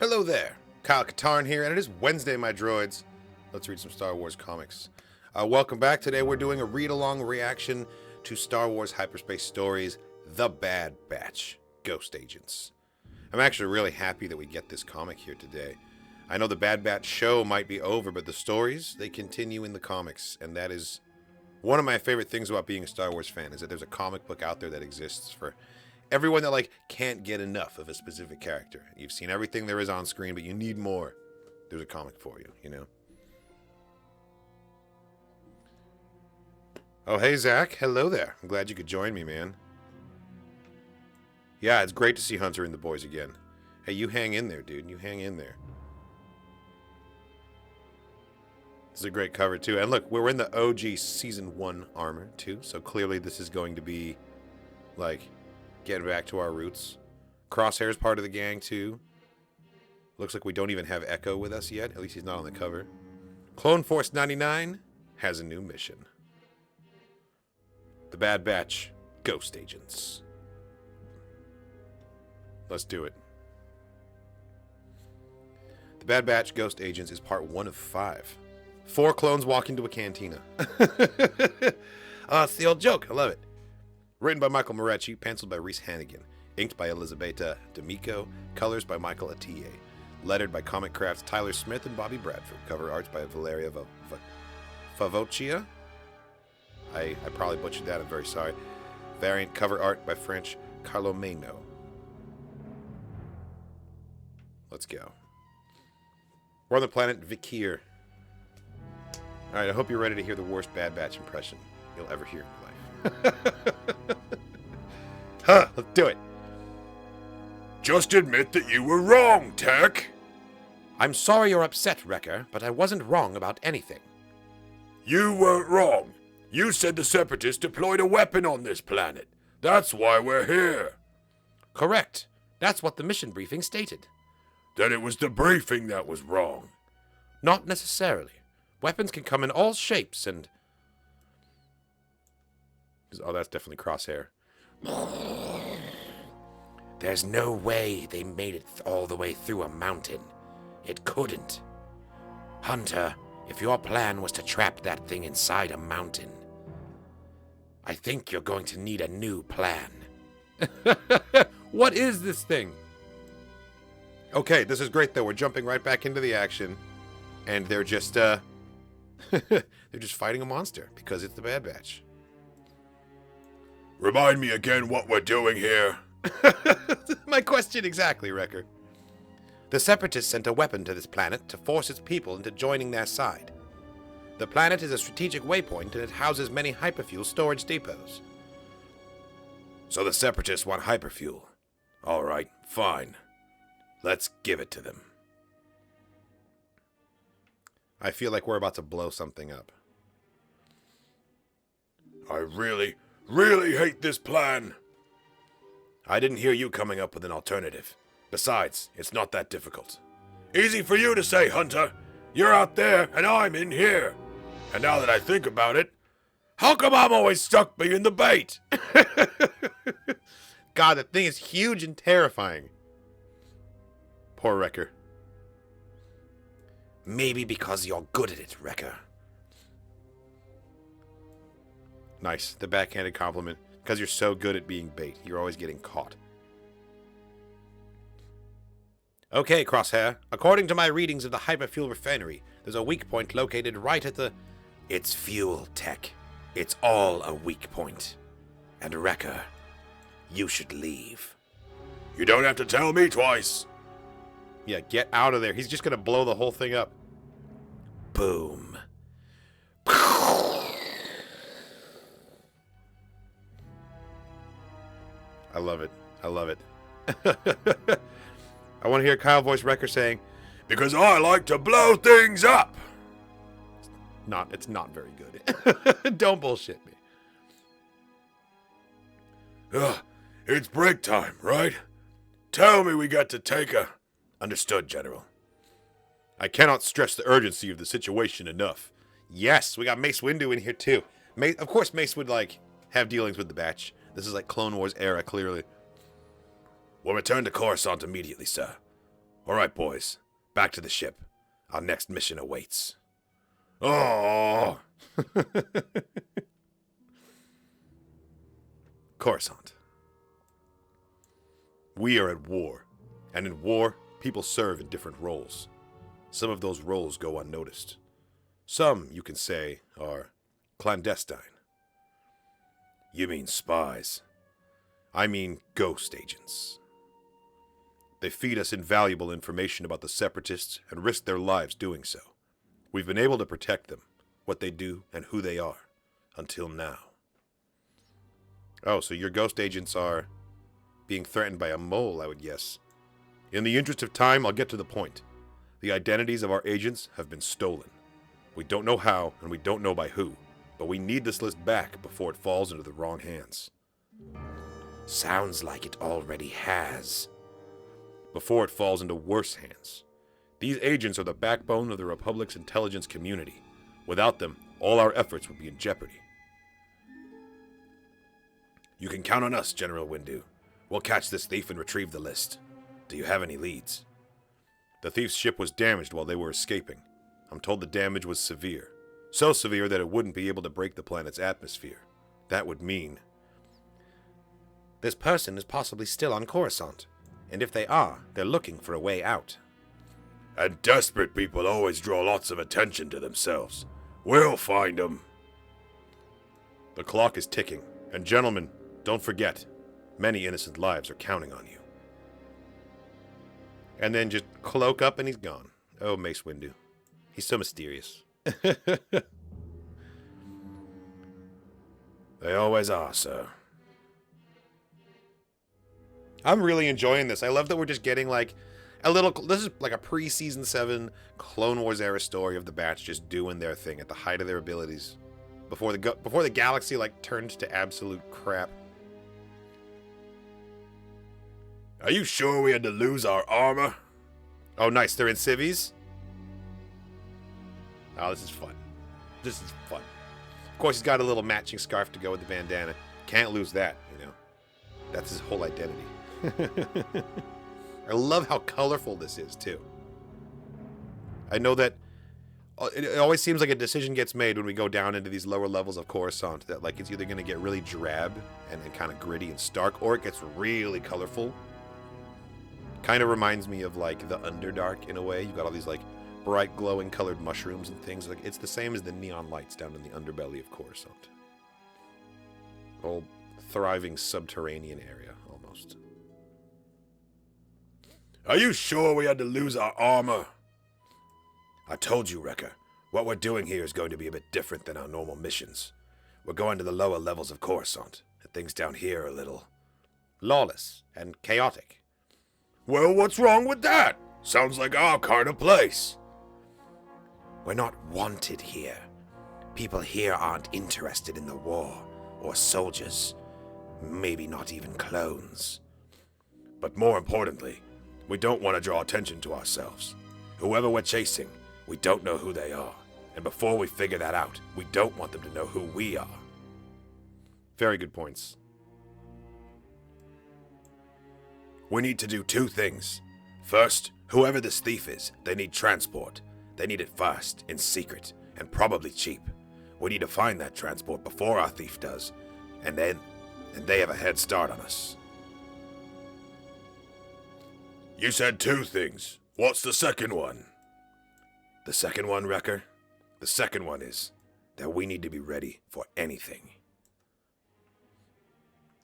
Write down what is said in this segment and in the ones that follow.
Hello there, Kyle Katarn here, and it is Wednesday, my droids. Let's read some Star Wars comics. Welcome back. Today we're doing a read-along reaction to Star Wars Hyperspace Stories, The Bad Batch, Ghost Agents. I'm actually really happy that we get this comic here today. I know the Bad Batch show might be over, but the stories, they continue in the comics, and that is one of my favorite things about being a Star Wars fan, is that there's a comic book out there that exists for everyone that, can't get enough of a specific character. You've seen everything there is on screen, but you need more. There's a comic for you, you know? Oh, hey, Zach. Hello there. I'm glad you could join me, man. Yeah, it's great to see Hunter and the boys again. Hey, you hang in there, dude. You hang in there. This is a great cover, too. And look, we're in the OG Season 1 armor, too. So clearly this is going to be, getting back to our roots. Crosshair's part of the gang, too. Looks like we don't even have Echo with us yet. At least he's not on the cover. Clone Force 99 has a new mission. The Bad Batch, Ghost Agents. Let's do it. The Bad Batch, Ghost Agents is part 1 of 5. 4 clones walk into a cantina. It's the old joke. I love it. Written by Michael Morecci, penciled by Reese Hannigan, inked by Elizabeta D'Amico, colors by Michael Atiyeh, lettered by Comic Craft's Tyler Smith and Bobby Bradford, cover arts by Valeria Favoccia. I probably butchered that, I'm very sorry. Variant cover art by French Carlo Meno. Let's go. We're on the planet Viir. Alright, I hope you're ready to hear the worst Bad Batch impression you'll ever hear in your life. Huh, let's do it. Just admit that you were wrong, Tech. I'm sorry you're upset, Wrecker, but I wasn't wrong about anything. You weren't wrong. You said the Separatists deployed a weapon on this planet. That's why we're here. Correct. That's what the mission briefing stated. Then it was the briefing that was wrong. Not necessarily. Weapons can come in all shapes and... Oh, that's definitely Crosshair. There's no way they made it all the way through a mountain. It couldn't. Hunter, if your plan was to trap that thing inside a mountain, I think you're going to need a new plan. What is this thing? Okay, this is great, though. We're jumping right back into the action. And they're just, they're just fighting a monster because it's the Bad Batch. Remind me again what we're doing here. My question exactly, Wrecker. The Separatists sent a weapon to this planet to force its people into joining their side. The planet is a strategic waypoint and it houses many hyperfuel storage depots. So the Separatists want hyperfuel. All right, fine. Let's give it to them. I feel like we're about to blow something up. I really hate this plan. I didn't hear you coming up with an alternative. Besides, it's not that difficult. Easy for you to say, Hunter. You're out there, and I'm in here. And now that I think about it, how come I'm always stuck being the bait? God, that thing is huge and terrifying. Poor Wrecker. Maybe because you're good at it, Wrecker. Nice. The backhanded compliment. Because you're so good at being bait. You're always getting caught. Okay, Crosshair. According to my readings of the hyperfuel refinery, there's a weak point located right at the... It's fuel, Tech. It's all a weak point. And Wrecker, you should leave. You don't have to tell me twice. Yeah, get out of there. He's just going to blow the whole thing up. Boom. I love it. I love it. I want to hear Kyle voice Wrecker saying, because I like to blow things up. It's not very good. Don't bullshit me. It's break time, right? Tell me we got to take a... Understood, General. I cannot stress the urgency of the situation enough. Yes, we got Mace Windu in here too. Of course Mace would, have dealings with the Batch. This is Clone Wars era, clearly. We'll return to Coruscant immediately, sir. All right, boys. Back to the ship. Our next mission awaits. Oh! Coruscant. We are at war, and in war, people serve in different roles. Some of those roles go unnoticed. Some, you can say, are clandestine. You mean spies? I mean ghost agents. They feed us invaluable information about the Separatists and risk their lives doing so. We've been able to protect them, what they do, and who they are, until now. Oh, so your ghost agents are being threatened by a mole, I would guess. In the interest of time, I'll get to the point. The identities of our agents have been stolen. We don't know how, and we don't know by who, but we need this list back before it falls into the wrong hands. Sounds like it already has. Before it falls into worse hands. These agents are the backbone of the Republic's intelligence community. Without them, all our efforts would be in jeopardy. You can count on us, General Windu. We'll catch this thief and retrieve the list. Do you have any leads? The thief's ship was damaged while they were escaping. I'm told the damage was severe. So severe that it wouldn't be able to break the planet's atmosphere. That would mean this person is possibly still on Coruscant. And if they are, they're looking for a way out. And desperate people always draw lots of attention to themselves. We'll find them. The clock is ticking. And gentlemen, don't forget, many innocent lives are counting on you. And then just cloak up and he's gone. Oh, Mace Windu. He's so mysterious. They always are, sir. I'm really enjoying this. I love that we're just getting like a little... This is like a pre-Season 7 Clone Wars era story of the Batch just doing their thing at the height of their abilities. Before the galaxy like turned to absolute crap. Are you sure we had to lose our armor? Oh, nice. They're in civvies? Oh, this is fun. This is fun. Of course, he's got a little matching scarf to go with the bandana. Can't lose that, you know. That's his whole identity. I love how colorful this is, too. I know that it always seems like a decision gets made when we go down into these lower levels of Coruscant that like it's either going to get really drab and kind of gritty and stark, or it gets really colorful. Kind of reminds me of like the Underdark in a way. You've got all these like bright glowing colored mushrooms and things. Like it's the same as the neon lights down in the underbelly of Coruscant. Whole thriving subterranean area almost. Are you sure we had to lose our armor? I told you, Wrecker. What we're doing here is going to be a bit different than our normal missions. We're going to the lower levels of Coruscant, and things down here are a little lawless and chaotic. Well, what's wrong with that? Sounds like our kind of place. We're not wanted here. People here aren't interested in the war, or soldiers. Maybe not even clones. But more importantly, we don't want to draw attention to ourselves. Whoever we're chasing, we don't know who they are. And before we figure that out, we don't want them to know who we are. Very good points. We need to do two things. First, whoever this thief is, they need transport. They need it fast, in secret, and probably cheap. We need to find that transport before our thief does, and they have a head start on us. You said two things. What's the second one? The second one, Wrecker? The second one is that we need to be ready for anything.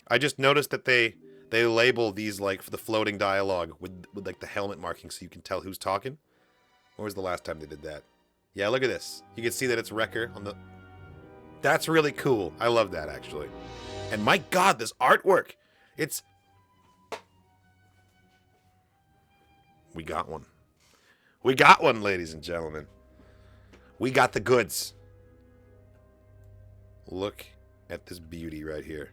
I just noticed that they label these like for the floating dialogue with like the helmet marking so you can tell who's talking. When was the last time they did that? Yeah, look at this. You can see that it's Wrecker on the... That's really cool. I love that, actually. And my God, this artwork! It's... We got one. We got one, ladies and gentlemen. We got the goods. Look at this beauty right here.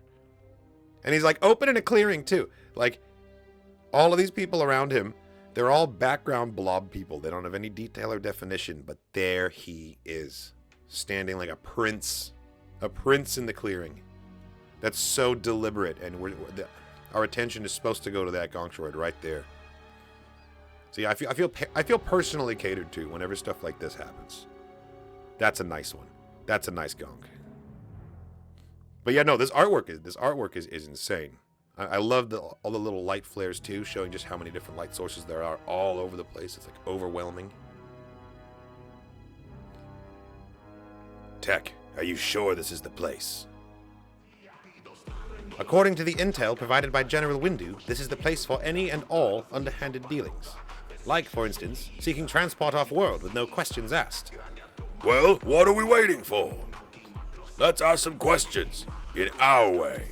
And he's like opening a clearing too. Like all of these people around him, they're all background blob people. They don't have any detail or definition, but there he is, standing like a prince in the clearing. That's so deliberate, and our attention is supposed to go to that gonk droid right there. See, I feel personally catered to whenever stuff like this happens. That's a nice one. That's a nice gong. But yeah, no, this artwork is insane. I love all the little light flares too, showing just how many different light sources there are all over the place. It's like overwhelming. Tech, are you sure this is the place? According to the intel provided by General Windu, this is the place for any and all underhanded dealings. Like, for instance, seeking transport off-world with no questions asked. Well, what are we waiting for? Let's ask some questions in our way.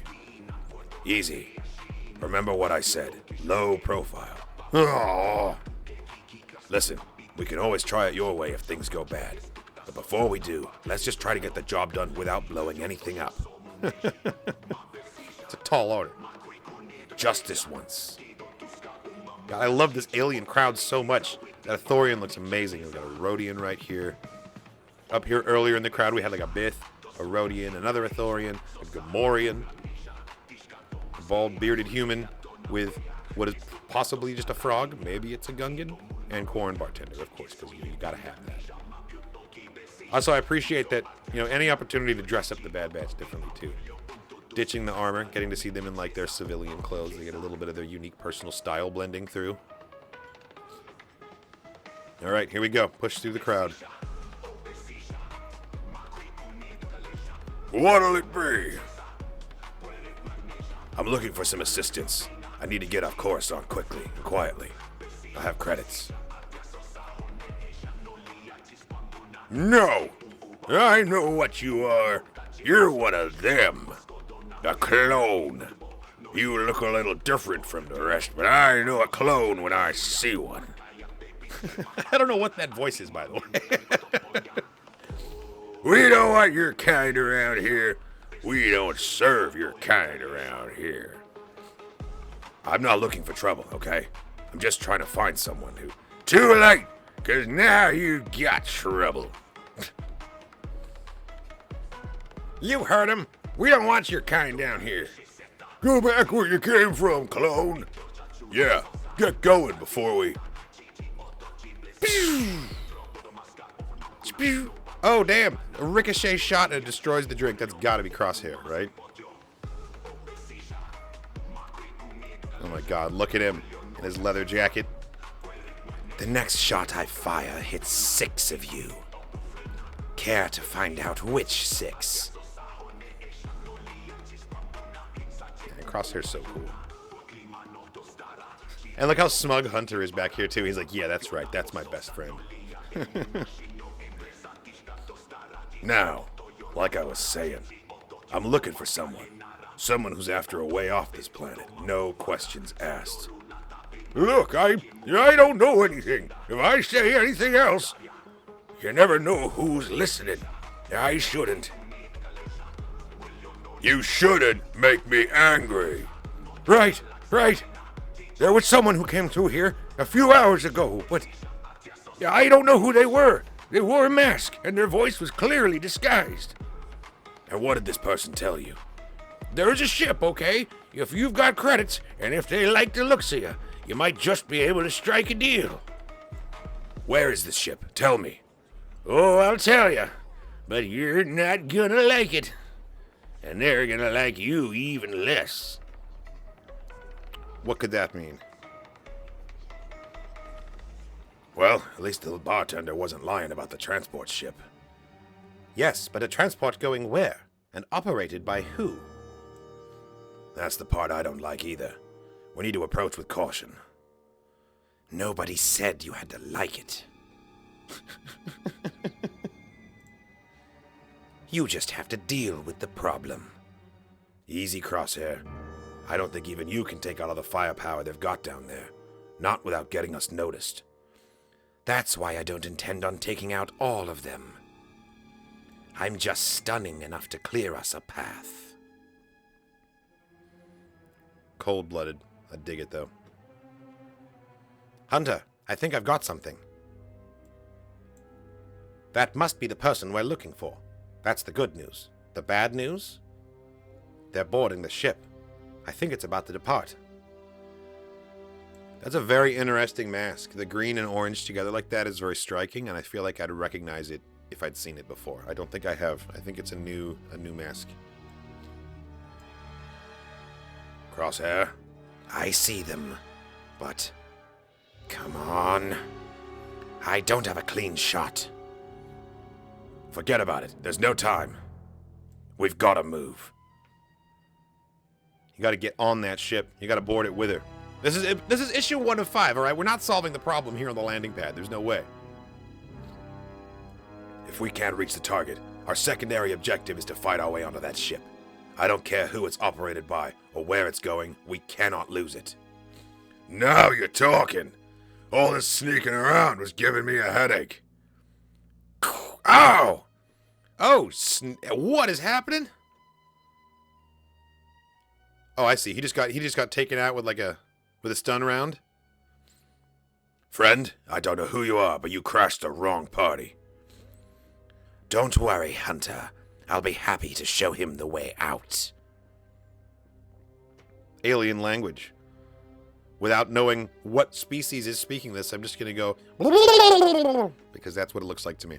Easy. Remember what I said. Low profile. Oh. Listen, we can always try it your way if things go bad. But before we do, let's just try to get the job done without blowing anything up. It's a tall order. Just this once. God, I love this alien crowd so much. That Thorian looks amazing. We've got a Rodian right here. Up here earlier in the crowd, we had like a Bith, a Rodian, another Ithorian, a Gamorrean, a bald bearded human with what is possibly just a frog. Maybe it's a Gungan. And Corn Bartender, of course, because you gotta have that. Also, I appreciate that, any opportunity to dress up the Bad Batch differently, too. Ditching the armor, getting to see them in, like, their civilian clothes. They get a little bit of their unique personal style blending through. All right, here we go. Push through the crowd. What'll it be? I'm looking for some assistance. I need to get off Coruscant quickly and quietly. I have credits. No! I know what you are. You're one of them. A clone. You look a little different from the rest, but I know a clone when I see one. I don't know what that voice is, by the way. We don't want your kind around here. We don't serve your kind around here. I'm not looking for trouble, okay? I'm just trying to find someone who... Too late! Because now you got trouble. You heard him. We don't want your kind down here. Go back where you came from, clone. Yeah, get going before we... Oh, damn. A ricochet shot and it destroys the drink. That's gotta be Crosshair, right? Oh my god, look at him in his leather jacket. The next shot I fire hits 6 of you. Care to find out which 6? Yeah, Crosshair's so cool. And look how smug Hunter is back here, too. He's like, yeah, that's right. That's my best friend. Now, like I was saying, I'm looking for someone. Someone who's after a way off this planet. No questions asked. Look, I don't know anything. If I say anything else, you never know who's listening. I shouldn't. You shouldn't make me angry. Right. There was someone who came through here a few hours ago, but I don't know who they were. They wore a mask, and their voice was clearly disguised. And what did this person tell you? There's a ship, okay? If you've got credits, and if they like the looks of you, you might just be able to strike a deal. Where is this ship? Tell me. Oh, I'll tell you. But you're not gonna like it. And they're gonna like you even less. What could that mean? Well, at least the bartender wasn't lying about the transport ship. Yes, but a transport going where? And operated by who? That's the part I don't like either. We need to approach with caution. Nobody said you had to like it. You just have to deal with the problem. Easy, Crosshair. I don't think even you can take out all the firepower they've got down there. Not without getting us noticed. That's why I don't intend on taking out all of them. I'm just stunning enough to clear us a path. Cold-blooded. I dig it, though. Hunter, I think I've got something. That must be the person we're looking for. That's the good news. The bad news? They're boarding the ship. I think it's about to depart. That's a very interesting mask. The green and orange together like that is very striking, and I feel like I'd recognize it if I'd seen it before. I don't think I have. I think it's a new mask. Crosshair? I see them, but come on. I don't have a clean shot. Forget about it. There's no time. We've got to move. You got to get on that ship. You got to board it with her. This is issue 1 of 5, all right? We're not solving the problem here on the landing pad. There's no way. If we can't reach the target, our secondary objective is to fight our way onto that ship. I don't care who it's operated by or where it's going. We cannot lose it. Now you're talking. All this sneaking around was giving me a headache. Ow! Oh, what is happening? Oh, I see. He just got taken out with with a stun round. Friend, I don't know who you are, but you crashed the wrong party. Don't worry, Hunter. I'll be happy to show him the way out. Alien language. Without knowing what species is speaking this, I'm just going to go because that's what it looks like to me.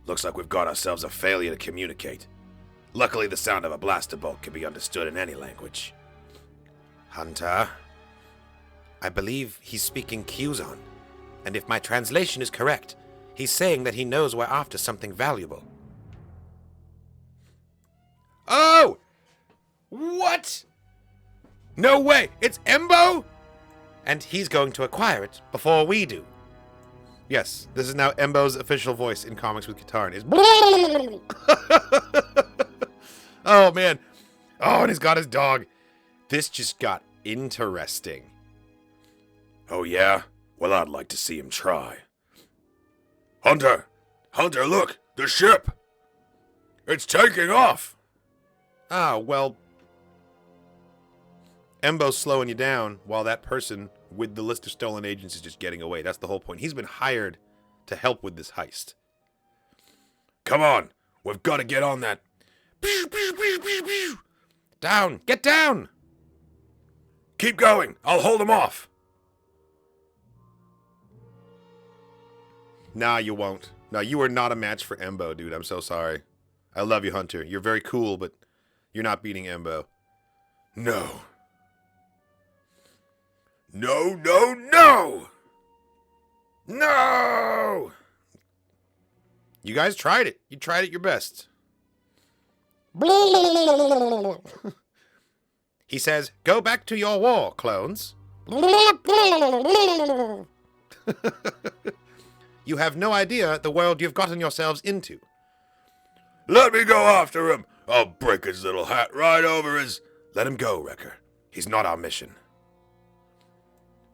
Looks like we've got ourselves a failure to communicate. Luckily, the sound of a blaster bolt can be understood in any language. Hunter, I believe he's speaking Qzon, and if my translation is correct, he's saying that he knows we're after something valuable. Oh! What? No way! It's Embo? And he's going to acquire it before we do. Yes, this is now Embo's official voice in Comics with Katarn. Is oh, man. Oh, and he's got his dog. This just got interesting. Oh, yeah? Well, I'd like to see him try. Hunter! Hunter, look! The ship! It's taking off! Ah, well... Embo's slowing you down while that person with the list of stolen agents is just getting away. That's the whole point. He's been hired to help with this heist. Come on! We've got to get on that... Down! Get down! Keep going! I'll hold him off! Nah, you won't. No, you are not a match for Embo, dude. I'm so sorry. I love you, Hunter. You're very cool, but you're not beating Embo. No. No, no, no! No! You guys tried it. You tried it your best. He says, go back to your war, clones. You have no idea the world you've gotten yourselves into. Let me go after him. I'll break his little hat right over his... Let him go, Wrecker. He's not our mission.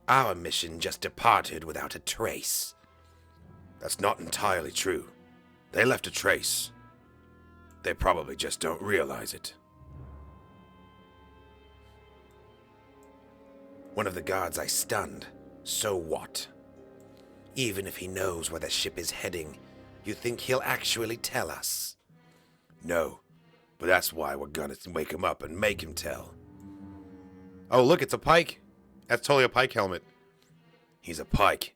Our mission just departed without a trace. That's not entirely true. They left a trace. They probably just don't realize it. One of the guards I stunned. So what? Even if he knows where the ship is heading, you think he'll actually tell us? No, but that's why we're gonna wake him up and make him tell. Oh, look, it's a Pike. That's totally a Pike helmet. He's a Pike.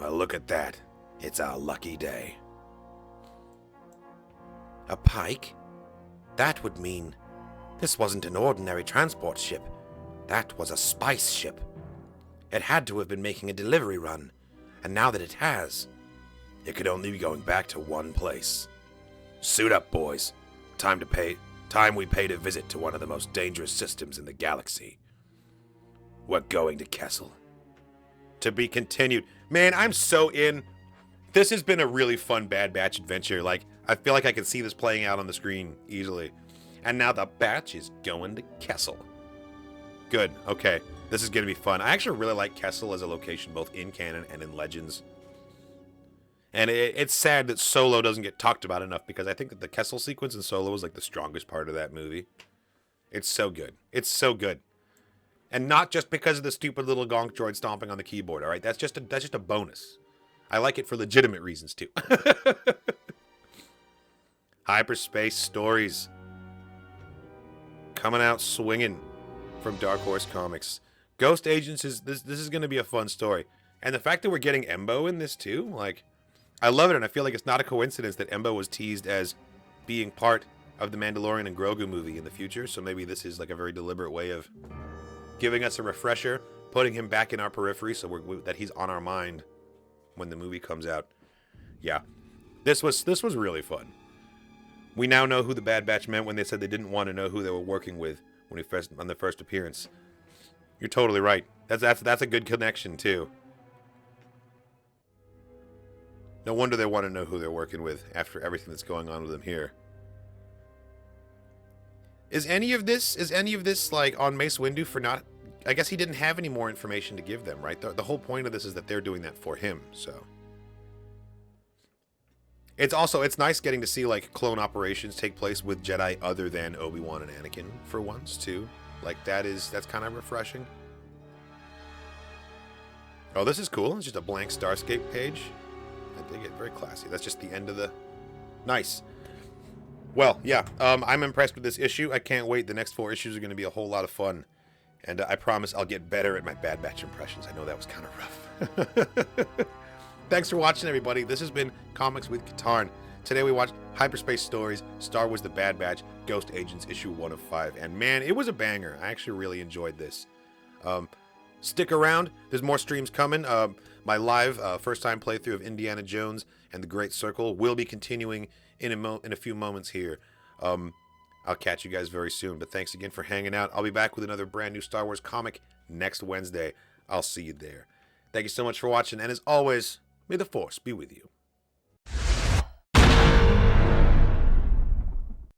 Well, look at that. It's our lucky day. A Pike? That would mean this wasn't an ordinary transport ship. That was a spice ship. It had to have been making a delivery run, and now that it has... It could only be going back to one place. Suit up, boys. Time we paid a visit to one of the most dangerous systems in the galaxy. We're going to Kessel. To be continued. Man, I'm so in. This has been a really fun Bad Batch adventure. Like, I feel like I can see this playing out on the screen easily. And now the Batch is going to Kessel. Good. Okay. This is going to be fun. I actually really like Kessel as a location, both in canon and in Legends. And it's sad that Solo doesn't get talked about enough, because I think that the Kessel sequence in Solo is like the strongest part of that movie. It's so good. It's so good. And not just because of the stupid little gonk droid stomping on the keyboard, all right? That's just a bonus. I like it for legitimate reasons, too. Hyperspace Stories. Coming out swinging. from Dark Horse Comics. Ghost Agents this is going to be a fun story. And the fact that we're getting Embo in this too, like, I love it, and I feel like it's not a coincidence that Embo was teased as being part of the Mandalorian and Grogu movie in the future, so maybe this is like a very deliberate way of giving us a refresher, putting him back in our periphery so that he's on our mind when the movie comes out. Yeah, this was really fun. We now know who the Bad Batch meant when they said they didn't want to know who they were working with when on their first appearance. You're totally right. That's a good connection too. No wonder they want to know who they're working with after everything that's going on with them here. Is any of this like on Mace Windu for not? I guess he didn't have any more information to give them, right? The whole point of this is that they're doing that for him. So it's nice getting to see like clone operations take place with Jedi other than Obi-Wan and Anakin for once too. Like that's kind of refreshing. Oh, this is cool. It's just a blank Starscape page. I dig it. Very classy. That's just the end of the... Nice. Well, yeah. I'm impressed with this issue. I can't wait. The next 4 issues are going to be a whole lot of fun. And I promise I'll get better at my Bad Batch impressions. I know that was kind of rough. Thanks for watching, everybody. This has been Comics with Katarn. Today we watched Hyperspace Stories, Star Wars The Bad Batch, Ghost Agents, issue 1 of 5. And man, it was a banger. I actually really enjoyed this. Stick around. There's more streams coming. My live first-time playthrough of Indiana Jones and the Great Circle will be continuing in a few moments here. I'll catch you guys very soon. But thanks again for hanging out. I'll be back with another brand new Star Wars comic next Wednesday. I'll see you there. Thank you so much for watching. And as always, may the Force be with you.